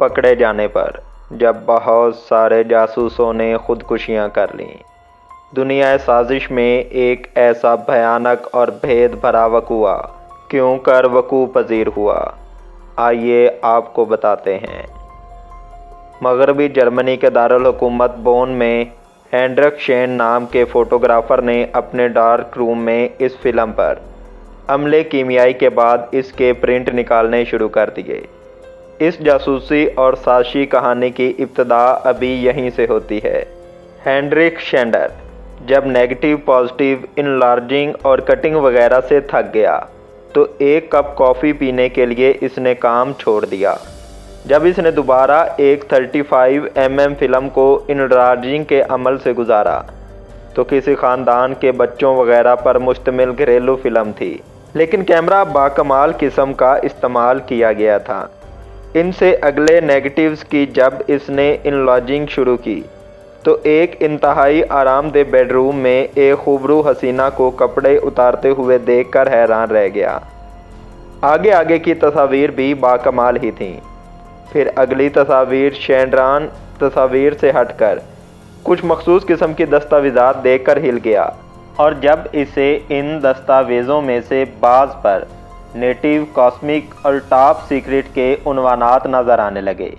پکڑے جانے پر جب بہت سارے جاسوسوں نے خودکشیاں کر لیں، دنیا سازش میں ایک ایسا بھیانک اور بھید بھرا واقعہ کیوں کر وقوع پذیر ہوا، آئیے آپ کو بتاتے ہیں۔ مغربی جرمنی کے دارالحکومت بون میں ہینڈرک شین نام کے فوٹوگرافر نے اپنے ڈارک روم میں اس فلم پر عملے کیمیائی کے بعد اس کے پرنٹ نکالنے شروع کر دیے۔ اس جاسوسی اور سازشی کہانی کی ابتدا ابھی یہیں سے ہوتی ہے۔ ہینڈرک شینڈر جب نیگیٹو پازیٹیو انلارجنگ اور کٹنگ وغیرہ سے تھک گیا تو ایک کپ کافی پینے کے لیے اس نے کام چھوڑ دیا۔ جب اس نے دوبارہ ایک 35 mm فلم کو انلارجنگ کے عمل سے گزارا تو کسی خاندان کے بچوں وغیرہ پر مشتمل گھریلو فلم تھی، لیکن کیمرہ باکمال قسم کا استعمال کیا گیا تھا۔ ان سے اگلے نیگیٹیوز کی جب اس نے انلارجنگ شروع کی تو ایک انتہائی آرام دہ بیڈ روم میں ایک خوبرو حسینہ کو کپڑے اتارتے ہوئے دیکھ کر حیران رہ گیا۔ آگے کی تصاویر بھی باکمال ہی تھیں۔ پھر اگلی تصاویر شینڈران تصاویر سے ہٹ کر کچھ مخصوص قسم کی دستاویزات دیکھ کر ہل گیا، اور جب اسے ان دستاویزوں میں سے بعض پر نیٹو کاسمک اور ٹاپ سیکرٹ کے عنوانات نظر آنے لگے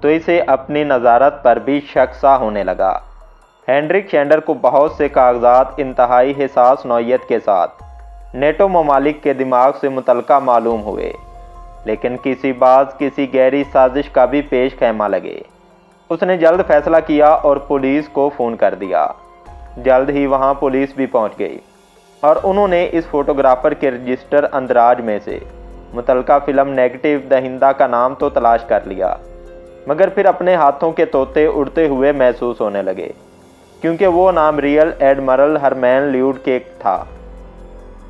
تو اسے اپنی نظارت پر بھی شک سا ہونے لگا۔ ہینڈرک شینڈر کو بہت سے کاغذات انتہائی حساس نوعیت کے ساتھ نیٹو ممالک کے دماغ سے متعلقہ معلوم ہوئے، لیکن کسی گہری سازش کا بھی پیش خیمہ لگے۔ اس نے جلد فیصلہ کیا اور پولیس کو فون کر دیا۔ جلد ہی وہاں پولیس بھی پہنچ گئی اور انہوں نے اس فوٹوگرافر کے رجسٹر اندراج میں سے متعلقہ فلم نیگیٹو دہندہ کا نام تو تلاش کر لیا، مگر پھر اپنے ہاتھوں کے طوطے اڑتے ہوئے محسوس ہونے لگے، کیونکہ وہ نام ریئل ایڈمرل ہرمین لیوڈ کے تھا،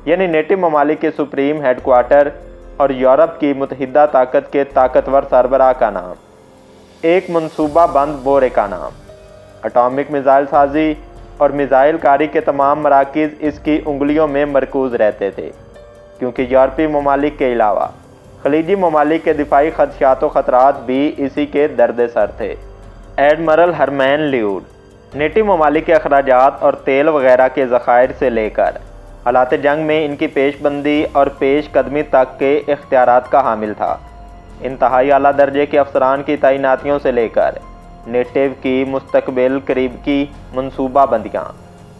یعنی نیٹو ممالک کے سپریم ہیڈ کوارٹر اور یورپ کی متحدہ طاقت کے طاقتور سربراہ کا نام، ایک منصوبہ بند بورے کا نام۔ اٹامک میزائل سازی اور میزائل کاری کے تمام مراکز اس کی انگلیوں میں مرکوز رہتے تھے، کیونکہ یورپی ممالک کے علاوہ خلیجی ممالک کے دفاعی خدشات و خطرات بھی اسی کے درد سر تھے۔ ایڈمرل ہرمین لیوڈ نیٹو ممالک کے اخراجات اور تیل وغیرہ کے ذخائر سے لے کر حالات جنگ میں ان کی پیش بندی اور پیش قدمی تک کے اختیارات کا حامل تھا۔ انتہائی اعلیٰ درجے کے افسران کی تعیناتیوں سے لے کر نیٹو کی مستقبل قریب کی منصوبہ بندیاں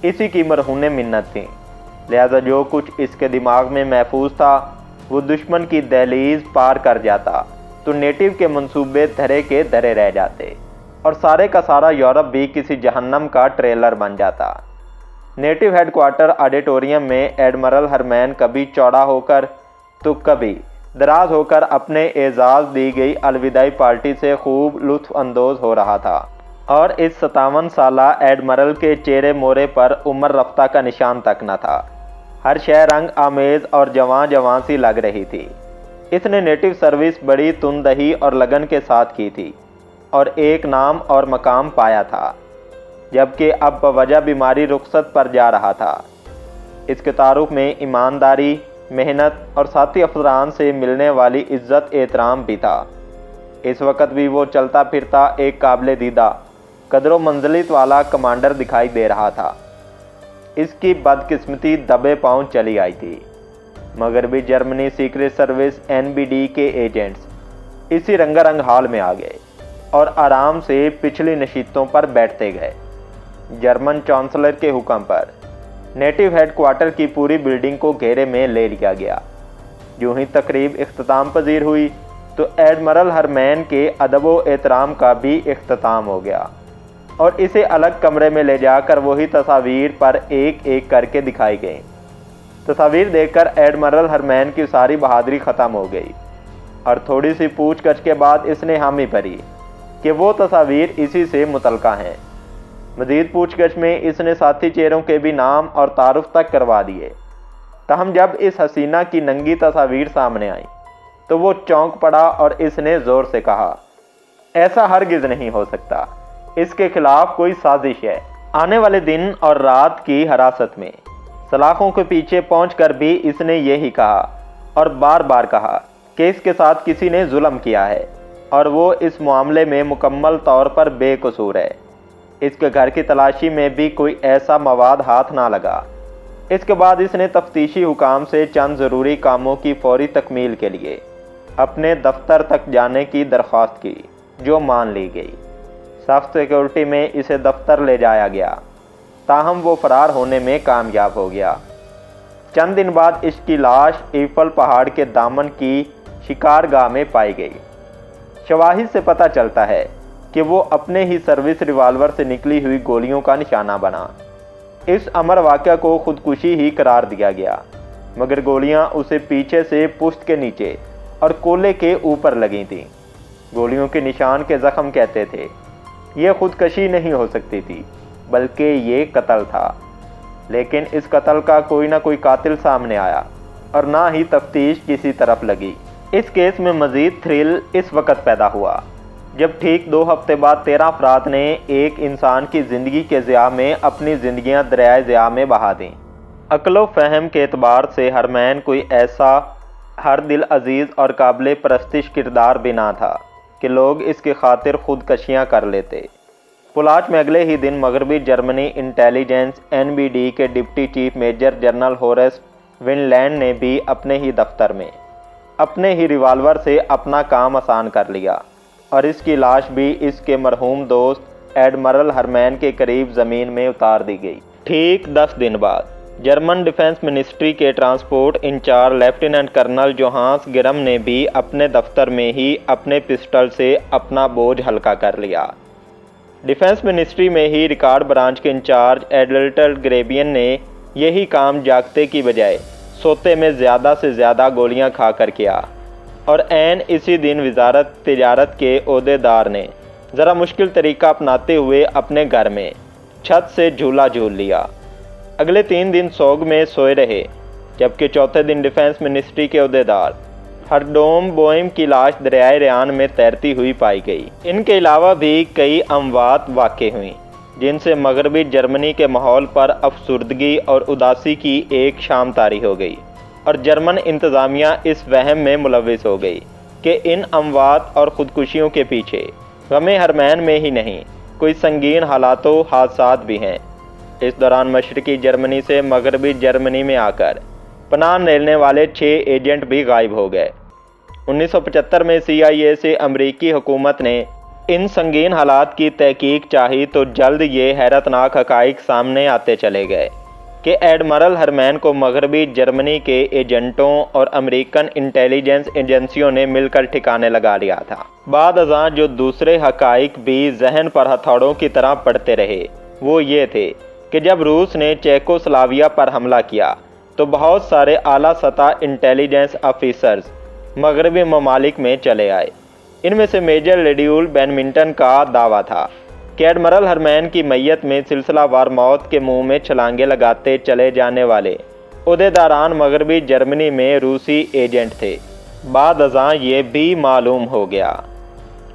اسی کی مرہون منت تھیں، لہذا جو کچھ اس کے دماغ میں محفوظ تھا وہ دشمن کی دہلیز پار کر جاتا تو نیٹو کے منصوبے دھرے کے دھرے رہ جاتے اور سارے کا سارا یورپ بھی کسی جہنم کا ٹریلر بن جاتا۔ نیٹو ہیڈ کوارٹر آڈیٹوریم میں ایڈمرل ہرمین کبھی چوڑا ہو کر تو کبھی دراز ہو کر اپنے اعزاز دی گئی الوداعی پارٹی سے خوب لطف اندوز ہو رہا تھا، اور اس 57 سالہ ایڈمرل کے چہرے مورے پر عمر رفتہ کا نشان تک نہ تھا۔ ہر شے رنگ آمیز اور جوان سی لگ رہی تھی۔ اس نے نیٹو سروس بڑی تندہی اور لگن کے ساتھ کی تھی اور ایک نام اور مقام پایا تھا، جبکہ اب بوجہ بیماری رخصت پر جا رہا تھا۔ اس کے تعارف میں ایمانداری، محنت اور ساتھی افسران سے ملنے والی عزت احترام بھی تھا۔ اس وقت بھی وہ چلتا پھرتا ایک قابل دیدہ قدر و منزلت والا کمانڈر دکھائی دے رہا تھا۔ اس کی بدقسمتی دبے پاؤں چلی آئی تھی۔ مغربی جرمنی سیکرٹ سروس NBD کے ایجنٹس اسی رنگا رنگ حال میں آ گئے اور آرام سے پچھلی نشستوں پر بیٹھتے گئے۔ جرمن چانسلر کے حکم پر نیٹو ہیڈ کوارٹر کی پوری بلڈنگ کو گھیرے میں لے لیا گیا۔ جو ہی تقریب اختتام پذیر ہوئی تو ایڈمرل ہرمین کے ادب و احترام کا بھی اختتام ہو گیا اور اسے الگ کمرے میں لے جا کر وہی تصاویر پر ایک ایک کر کے دکھائی گئیں۔ تصاویر دیکھ کر ایڈمرل ہرمین کی ساری بہادری ختم ہو گئی اور تھوڑی سی پوچھ گچھ کے بعد اس نے حامی بھری کہ وہ تصاویر اسی سے متعلقہ ہیں۔ مزید پوچھ گچھ میں اس نے ساتھی چہروں کے بھی نام اور تعارف تک کروا دیے۔ تاہم جب اس حسینہ کی ننگی تصاویر سامنے آئیں تو وہ چونک پڑا اور اس نے زور سے کہا، ایسا ہرگز نہیں ہو سکتا، اس کے خلاف کوئی سازش ہے۔ آنے والے دن اور رات کی حراست میں سلاخوں کے پیچھے پہنچ کر بھی اس نے یہی کہا اور بار بار کہا کہ اس کے ساتھ کسی نے ظلم کیا ہے، اور وہ اس معاملے میں مکمل طور پر بے قصور ہے۔ اس کے گھر کی تلاشی میں بھی کوئی ایسا مواد ہاتھ نہ لگا۔ اس کے بعد اس نے تفتیشی حکام سے چند ضروری کاموں کی فوری تکمیل کے لیے اپنے دفتر تک جانے کی درخواست کی، جو مان لی گئی۔ سخت سیکورٹی میں اسے دفتر لے جایا گیا، تاہم وہ فرار ہونے میں کامیاب ہو گیا۔ چند دن بعد اس کی لاش ایفل پہاڑ کے دامن کی شکارگاہ میں پائی گئی۔ شواہد سے پتہ چلتا ہے کہ وہ اپنے ہی سروس ریوالور سے نکلی ہوئی گولیوں کا نشانہ بنا۔ اس امر واقعہ کو خودکشی ہی قرار دیا گیا، مگر گولیاں اسے پیچھے سے پشت کے نیچے اور کولے کے اوپر لگی تھیں۔ گولیوں کے نشان کے زخم کہتے تھے یہ خودکشی نہیں ہو سکتی تھی، بلکہ یہ قتل تھا۔ لیکن اس قتل کا کوئی نہ کوئی قاتل سامنے آیا اور نہ ہی تفتیش کسی طرف لگی۔ اس کیس میں مزید تھرل اس وقت پیدا ہوا جب ٹھیک 2 ہفتے بعد 13 افراد نے ایک انسان کی زندگی کے ضیاع میں اپنی زندگیاں دریائے ضیاع میں بہا دیں۔ عقل و فہم کے اعتبار سے ہرمین کوئی ایسا ہر دل عزیز اور قابل پرستش کردار بھی نہ تھا کہ لوگ اس کی خاطر خودکشیاں کر لیتے۔ پولاچ میں اگلے ہی دن مغربی جرمنی انٹیلیجنس NBD کے deputy chief major general Horst Wendland نے بھی اپنے ہی دفتر میں اپنے ہی ریوالور سے اپنا کام آسان کر لیا، اور اس کی لاش بھی اس کے مرحوم دوست ایڈمرل ہرمین کے قریب زمین میں اتار دی گئی۔ ٹھیک 10 دن بعد جرمن ڈیفنس منسٹری کے transport in charge lieutenant colonel Johannes Grimm نے بھی اپنے دفتر میں ہی اپنے پسٹل سے اپنا بوجھ ہلکا کر لیا۔ ڈیفنس منسٹری میں ہی ریکارڈ برانچ کے انچارج ایڈلٹل گریبین نے یہی کام جاگتے کی بجائے سوتے میں زیادہ سے زیادہ گولیاں کھا کر کیا، اور عین اسی دن وزارت تجارت کے عہدیدار نے ذرا مشکل طریقہ اپناتے ہوئے اپنے گھر میں چھت سے جھولا جھول لیا۔ اگلے 3 دن سوگ میں سوئے رہے، جبکہ چوتھے دن ڈیفنس منسٹری کے عہدیدار ہرڈوم بوئم کی لاش دریائے ریان میں تیرتی ہوئی پائی گئی۔ ان کے علاوہ بھی کئی اموات واقع ہوئیں، جن سے مغربی جرمنی کے ماحول پر افسردگی اور اداسی کی ایک شام طاری ہو گئی، اور جرمن انتظامیہ اس وہم میں ملوث ہو گئی کہ ان اموات اور خودکشیوں کے پیچھے غم ہرمین میں ہی نہیں، کوئی سنگین حالات و حادثات بھی ہیں۔ اس دوران مشرقی جرمنی سے مغربی جرمنی میں آ کر پناہ لینے والے 6 ایجنٹ بھی غائب ہو گئے۔ 1975 میں CIA سے امریکی حکومت نے ان سنگین حالات کی تحقیق چاہی تو جلد یہ حیرتناک حقائق سامنے آتے چلے گئے کہ ایڈمرل ہرمین کو مغربی جرمنی کے ایجنٹوں اور امریکن انٹیلیجنس ایجنسیوں نے مل کر ٹھکانے لگا لیا تھا۔ بعد ازاں جو دوسرے حقائق بھی ذہن پر ہتھوڑوں کی طرح پڑتے رہے وہ یہ تھے کہ جب روس نے چیکوسلاویہ پر حملہ کیا تو بہت سارے اعلیٰ سطح انٹیلیجنس آفیسرز مغربی ممالک میں چلے آئے۔ ان میں سے میجر لیڈیول بینمنٹن کا دعویٰ تھا کہ ایڈمرل ہرمین کی میت میں سلسلہ وار موت کے منہ میں چھلانگیں لگاتے چلے جانے والے عہدیداران مغربی جرمنی میں روسی ایجنٹ تھے۔ بعد ازاں یہ بھی معلوم ہو گیا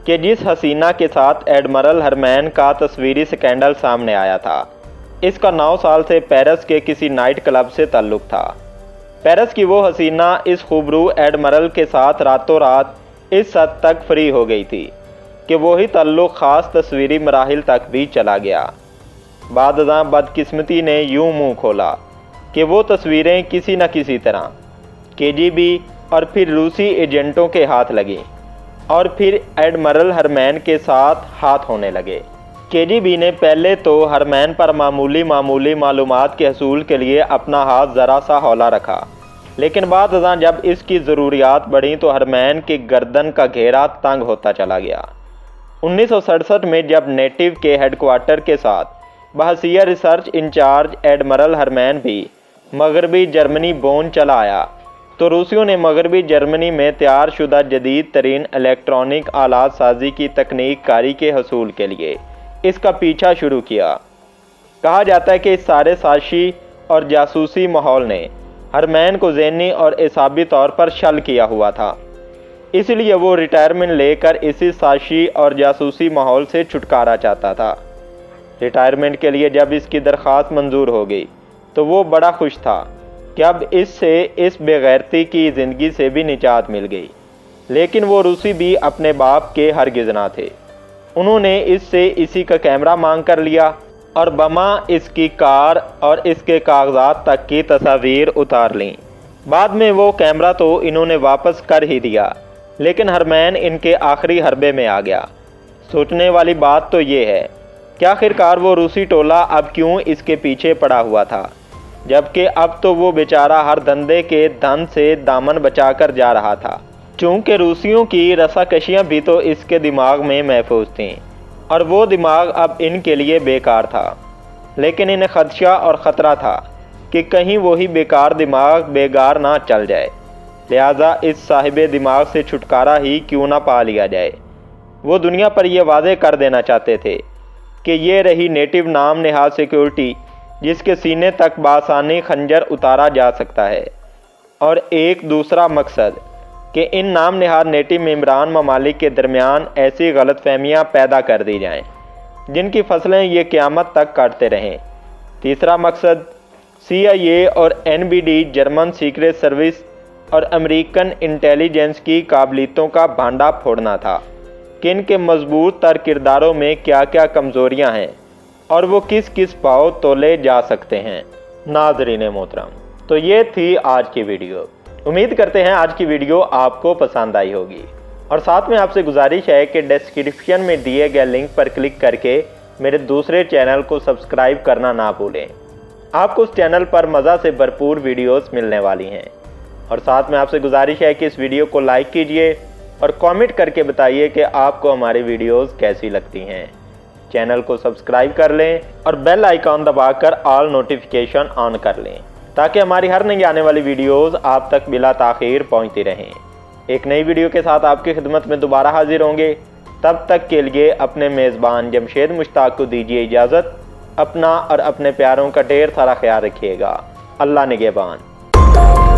کہ جس حسینہ کے ساتھ ایڈمرل ہرمین کا تصویری سکینڈل سامنے آیا تھا، اس کا 9 سال سے پیرس کے کسی نائٹ کلب سے تعلق تھا۔ پیرس کی وہ حسینہ اس خوبرو ایڈمرل کے ساتھ راتوں رات اس حد تک فری ہو گئی تھی کہ وہی تعلق خاص تصویری مراحل تک بھی چلا گیا۔ بعد ازاں بدقسمتی نے یوں منہ کھولا کہ وہ تصویریں کسی نہ کسی طرح KGB اور پھر روسی ایجنٹوں کے ہاتھ لگیں، اور پھر ایڈمرل ہرمین کے ساتھ ہاتھ ہونے لگے۔ KGB نے پہلے تو ہرمین پر معمولی معلومات کے حصول کے لیے اپنا ہاتھ ذرا سا ہولا رکھا، لیکن بعد ازاں جب اس کی ضروریات بڑھیں تو ہرمین کی گردن کا گھیرا تنگ ہوتا چلا گیا۔ 1967 میں جب نیٹو کے ہیڈ کوارٹر کے ساتھ بحثیہ ریسرچ انچارج ایڈمرل ہرمین بھی مغربی جرمنی بون چلا آیا تو روسیوں نے مغربی جرمنی میں تیار شدہ جدید ترین الیکٹرانک آلات سازی کی تکنیک کاری کے حصول کے لیے اس کا پیچھا شروع کیا۔ کہا جاتا ہے کہ اس سارے سازشی اور جاسوسی ماحول نے ہرمین کو ذہنی اور اعصابی طور پر شل کیا ہوا تھا، اس لیے وہ ریٹائرمنٹ لے کر اسی سازشی اور جاسوسی ماحول سے چھٹکارا چاہتا تھا۔ ریٹائرمنٹ کے لیے جب اس کی درخواست منظور ہو گئی تو وہ بڑا خوش تھا کہ اب اس سے اس بے غیرتی کی زندگی سے بھی نجات مل گئی۔ لیکن وہ روسی بھی اپنے باپ کے ہرگز نہ تھے۔ انہوں نے اس سے اسی کا کیمرہ مانگ کر لیا اور بما اس کی کار اور اس کے کاغذات تک کی تصاویر اتار لیں۔ بعد میں وہ کیمرہ تو انہوں نے واپس کر ہی دیا، لیکن ہرمین ان کے آخری حربے میں آ گیا۔ سوچنے والی بات تو یہ ہے کہ آخرکار وہ روسی ٹولہ اب کیوں اس کے پیچھے پڑا ہوا تھا، جبکہ اب تو وہ بیچارہ ہر دھندے کے دھن سے دامن بچا کر جا رہا تھا۔ چونکہ روسیوں کی رساکشیاں بھی تو اس کے دماغ میں محفوظ تھیں اور وہ دماغ اب ان کے لیے بیکار تھا، لیکن انہیں خدشہ اور خطرہ تھا کہ کہیں وہی بیکار دماغ بیگار نہ چل جائے، لہٰذا اس صاحب دماغ سے چھٹکارا ہی کیوں نہ پا لیا جائے۔ وہ دنیا پر یہ واضح کر دینا چاہتے تھے کہ یہ رہی نیٹو نام نہاد سیکیورٹی جس کے سینے تک بآسانی خنجر اتارا جا سکتا ہے، اور ایک دوسرا مقصد کہ ان نام نہاد نیٹو ممبران ممالک کے درمیان ایسی غلط فہمیاں پیدا کر دی جائیں جن کی فصلیں یہ قیامت تک کاٹتے رہیں۔ تیسرا مقصد CIA اور NBD جرمن سیکریٹ سروس اور امریکن انٹیلیجنس کی قابلیتوں کا بھانڈا پھوڑنا تھا کہ ان کے مضبوط تر کرداروں میں کیا کیا کمزوریاں ہیں اور وہ کس کس پاؤ تولے جا سکتے ہیں۔ ناظرین محترم، تو یہ تھی آج کی ویڈیو۔ امید کرتے ہیں آج کی ویڈیو آپ کو پسند آئی ہوگی، اور ساتھ میں آپ سے گزارش ہے کہ ڈسکرپشن میں دیے گئے لنک پر کلک کر کے میرے دوسرے چینل کو سبسکرائب کرنا نہ بھولیں۔ آپ کو اس چینل پر مزہ سے بھرپور ویڈیوز ملنے والی ہیں، اور ساتھ میں آپ سے گزارش ہے کہ اس ویڈیو کو لائک کیجئے اور کامنٹ کر کے بتائیے کہ آپ کو ہماری ویڈیوز کیسی لگتی ہیں۔ چینل کو سبسکرائب کر لیں اور بیل آئیکن دبا کر آل نوٹیفیکیشن آن کر لیں تاکہ ہماری ہر نئی آنے والی ویڈیوز آپ تک بلا تاخیر پہنچتی رہیں۔ ایک نئی ویڈیو کے ساتھ آپ کی خدمت میں دوبارہ حاضر ہوں گے۔ تب تک کے لیے اپنے میزبان جمشید مشتاق کو دیجیے اجازت۔ اپنا اور اپنے پیاروں کا ڈھیر سارا خیال رکھیے گا۔ اللہ نگہبان۔